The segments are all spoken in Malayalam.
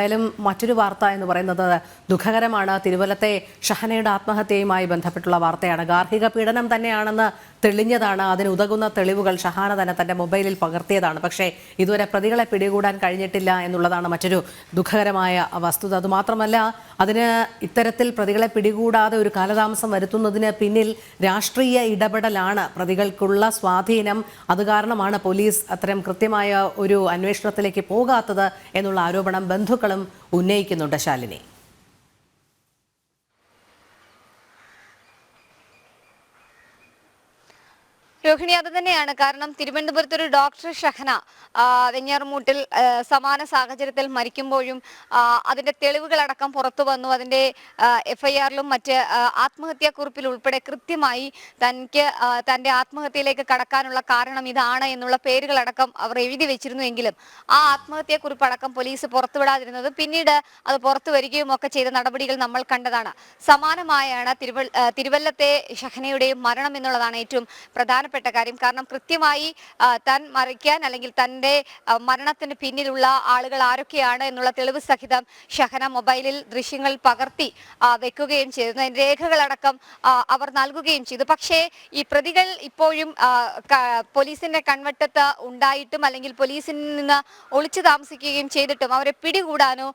എന്തായാലും മറ്റൊരു വാർത്ത എന്ന് പറയുന്നത് ദുഃഖകരമാണ്. തിരുവല്ലത്തെ ഷഹനയുടെ ആത്മഹത്യയുമായി ബന്ധപ്പെട്ടുള്ള വാർത്തയാണ്. ഗാർഹിക പീഡനം തന്നെയാണെന്ന് തെളിഞ്ഞതാണ്. അതിനുതകുന്ന തെളിവുകൾ ഷഹാന തന്നെ തന്റെ മൊബൈലിൽ പകർത്തിയതാണ്. പക്ഷേ ഇതുവരെ പ്രതികളെ പിടികൂടാൻ കഴിഞ്ഞിട്ടില്ല എന്നുള്ളതാണ് മറ്റൊരു ദുഃഖകരമായ വസ്തുത. അതുമാത്രമല്ല, അതിന് ഇത്തരത്തിൽ പ്രതികളെ പിടികൂടാതെ ഒരു കാലതാമസം വരുത്തുന്നതിന് പിന്നിൽ രാഷ്ട്രീയ ഇടപെടലാണ്, പ്രതികൾക്കുള്ള സ്വാധീനം. അത് കാരണമാണ് പോലീസ് അത്തരം കൃത്യമായ ഒരു അന്വേഷണത്തിലേക്ക് പോകാത്തത് എന്നുള്ള ആരോപണം ബന്ധുക്കളും ഉന്നയിക്കുന്നുണ്ട്. ശാലിനി, രോഹിണി, അത് തന്നെയാണ് കാരണം. തിരുവനന്തപുരത്ത് ഒരു ഡോക്ടർ ഷഹന വെഞ്ഞാറുമൂട്ടിൽ സമാന സാഹചര്യത്തിൽ മരിക്കുമ്പോഴും അതിന്റെ തെളിവുകളടക്കം പുറത്തു വന്നു. അതിന്റെ FIR-ലും മറ്റ് ആത്മഹത്യാക്കുറിപ്പിൽ ഉൾപ്പെടെ കൃത്യമായി തന്റെ ആത്മഹത്യയിലേക്ക് കടക്കാനുള്ള കാരണം ഇതാണ് എന്നുള്ള പേരുകളടക്കം അവർ എഴുതി വെച്ചിരുന്നുവെങ്കിലും ആ ആത്മഹത്യാക്കുറിപ്പടക്കം പോലീസ് പുറത്തുവിടാതിരുന്നത് പിന്നീട് അത് പുറത്തു വരികയും ഒക്കെ ചെയ്ത നടപടികൾ നമ്മൾ കണ്ടതാണ്. സമാനമായാണ് തിരുവല്ലത്തെ ഷഹനയുടെയും മരണം എന്നുള്ളതാണ് ഏറ്റവും പ്രധാനപ്പെട്ട കാര്യം. കാരണം കൃത്യമായി താൻ മരിക്കാൻ അല്ലെങ്കിൽ തന്റെ മരണത്തിന് പിന്നിലുള്ള ആളുകൾ ആരൊക്കെയാണ് എന്നുള്ള തെളിവ് സഹിതം ഷഹന മൊബൈലിൽ ദൃശ്യങ്ങൾ പകർത്തി വെക്കുകയും ചെയ്തു. രേഖകളടക്കം അവർ നൽകുകയും ചെയ്തു. പക്ഷേ ഈ പ്രതികൾ ഇപ്പോഴും പോലീസിന്റെ കൺവട്ടത്ത് ഉണ്ടായിട്ടും അല്ലെങ്കിൽ പോലീസിൽ നിന്ന് ഒളിച്ചു താമസിക്കുകയും ചെയ്തിട്ടും അവരെ പിടികൂടാനോ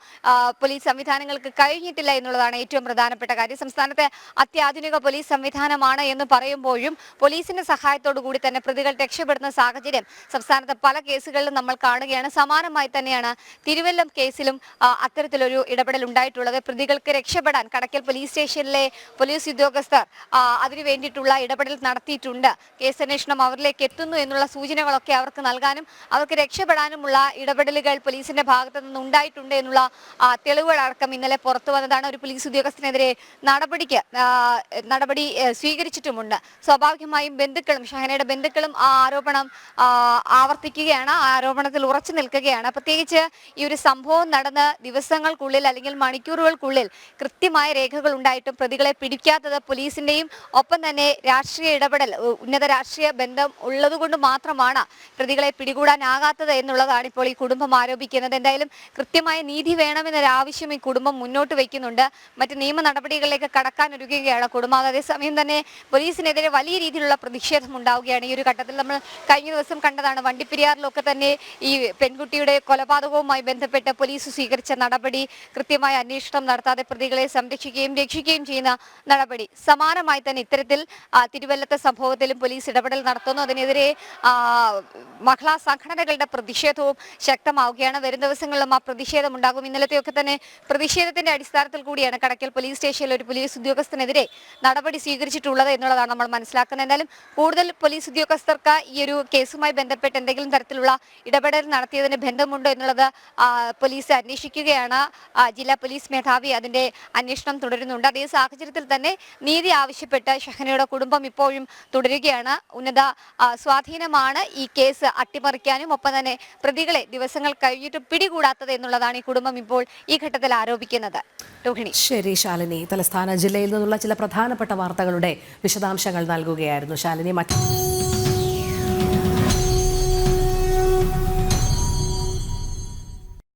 പോലീസ് സംവിധാനങ്ങൾക്ക് കഴിഞ്ഞിട്ടില്ല എന്നുള്ളതാണ് ഏറ്റവും പ്രധാനപ്പെട്ട കാര്യം. സംസ്ഥാനത്തെ അത്യാധുനിക പോലീസ് സംവിധാനമാണ് എന്ന് പറയുമ്പോഴും പോലീസിന്റെ സഹായത്തോടു കൂടി തന്നെ പ്രതികൾ രക്ഷപ്പെടുന്ന സാഹചര്യം സംസ്ഥാനത്തെ പല കേസുകളിലും നമ്മൾ കാണുകയാണ്. സമാനമായി തന്നെയാണ് തിരുവല്ലം കേസിലും അത്തരത്തിലൊരു ഇടപെടൽ ഉണ്ടായിട്ടുള്ളത്. പ്രതികൾക്ക് രക്ഷപ്പെടാൻ കടയ്ക്കൽ പോലീസ് സ്റ്റേഷനിലെ പോലീസ് ഉദ്യോഗസ്ഥർ അതിനു വേണ്ടിയിട്ടുള്ള ഇടപെടൽ നടത്തിയിട്ടുണ്ട്. കേസന്വേഷണം അവരിലേക്ക് എത്തുന്നു എന്നുള്ള സൂചനകളൊക്കെ അവർക്ക് നൽകാനും അവർക്ക് രക്ഷപ്പെടാനുമുള്ള ഇടപെടലുകൾ പോലീസിന്റെ ഭാഗത്തു നിന്ന് ഉണ്ടായിട്ടുണ്ട് എന്നുള്ള തെളിവുകളടക്കം ഇന്നലെ പുറത്തു വന്നതാണ്. ഒരു പോലീസ് ഉദ്യോഗസ്ഥനെതിരെ നടപടി സ്വീകരിച്ചിട്ടുമുണ്ട്. സ്വാഭാവികമായും ബന്ധുക്കളും ഷഹനയുടെ ബന്ധുക്കളും ആ ആരോപണം ആവർത്തിക്കുകയാണ്, ആ ആരോപണത്തിൽ ഉറച്ചു നിൽക്കുകയാണ്. പ്രത്യേകിച്ച് ഈ ഒരു സംഭവം നടന്ന ദിവസങ്ങൾക്കുള്ളിൽ അല്ലെങ്കിൽ മണിക്കൂറുകൾക്കുള്ളിൽ കൃത്യമായ രേഖകൾ ഉണ്ടായിട്ടും പ്രതികളെ പിടിക്കാത്തത് പോലീസിന്റെയും ഒപ്പം തന്നെ രാഷ്ട്രീയ ഇടപെടൽ, ഉന്നത രാഷ്ട്രീയ ബന്ധം ഉള്ളതുകൊണ്ട് മാത്രമാണ് പ്രതികളെ പിടികൂടാനാകാത്തത് എന്നുള്ളതാണ് ഇപ്പോൾ ഈ കുടുംബം ആരോപിക്കുന്നത്. എന്തായാലും കൃത്യമായ നീതി വേണമെന്നൊരാവശ്യം ഈ കുടുംബം മുന്നോട്ട് വയ്ക്കുന്നുണ്ട്. മറ്റ് നിയമ നടപടികളിലേക്ക് കടക്കാനൊരുങ്ങുകയാണ് കുടുംബം. അതേസമയം തന്നെ പോലീസിനെതിരെ വലിയ രീതിയിലുള്ള പ്രതിഷേധം ഉണ്ടാവുകയാണ്. ഈ ഒരു ഘട്ടത്തിൽ നമ്മൾ കഴിഞ്ഞ ദിവസം കണ്ടതാണ്, വണ്ടിപ്പെരിയാറിലൊക്കെ തന്നെ ഈ പെൺകുട്ടിയുടെ കൊലപാതകവുമായി ബന്ധപ്പെട്ട് പോലീസ് സ്വീകരിച്ച നടപടി, കൃത്യമായ അന്വേഷണം നടത്താതെ പ്രതികളെ സംരക്ഷിക്കുകയും രക്ഷിക്കുകയും ചെയ്യുന്ന നടപടി. സമാനമായി തന്നെ ഇത്തരത്തിൽ തിരുവല്ലത്തെ സംഭവത്തിലും പോലീസ് ഇടപെടൽ നടത്തുന്നു. അതിനെതിരെ മഹിളാ സംഘടനകളുടെ പ്രതിഷേധവും ശക്തമാവുകയാണ്. വരും ദിവസങ്ങളിലും ആ പ്രതിഷേധം ഉണ്ടാകും. ഇന്നലത്തെയൊക്കെ തന്നെ പ്രതിഷേധത്തിന്റെ അടിസ്ഥാനത്തിൽ കൂടിയാണ് കടയ്ക്കൽ പോലീസ് സ്റ്റേഷനിൽ ഒരു പോലീസ് ഉദ്യോഗസ്ഥനെതിരെ നടപടി സ്വീകരിച്ചിട്ടുള്ളത് എന്നുള്ളതാണ് നമ്മൾ മനസ്സിലാക്കുന്നത്. എന്തായാലും കൂടുതൽ പോലീസ് ഉദ്യോഗസ്ഥർക്ക് ഈ ഒരു കേസുമായി ബന്ധപ്പെട്ട് എന്തെങ്കിലും തരത്തിലുള്ള ഇടപെടൽ നടത്തിയതിന് ബന്ധമുണ്ടോ എന്നുള്ളത് പോലീസ് അന്വേഷിക്കുകയാണ്. ജില്ലാ പോലീസ് മേധാവി അതിന്റെ അന്വേഷണം തുടരുന്നുണ്ട്. അതേ സാഹചര്യത്തിൽ തന്നെ നീതി ആവശ്യപ്പെട്ട് ഷഹനയുടെ കുടുംബം ഇപ്പോഴും തുടരുകയാണ്. ഉന്നത സ്വാധീനമാണ് ഈ കേസ് അട്ടിമറിക്കാനും ഒപ്പം തന്നെ പ്രതികളെ ദിവസങ്ങൾ കഴിഞ്ഞിട്ട് പിടികൂടാത്തത് എന്നുള്ളതാണ് ഈ കുടുംബം ഇപ്പോൾ ഈ ഘട്ടത്തിൽ ആരോപിക്കുന്നത്. രോഹിണി. ശരി ശാലിനി, തലസ്ഥാന ജില്ലയിൽ നിന്നുള്ള ചില പ്രധാനപ്പെട്ട വാർത്തകളുടെ വിശദാംശങ്ങൾ നൽകുകയായിരുന്നു ശാലിനി.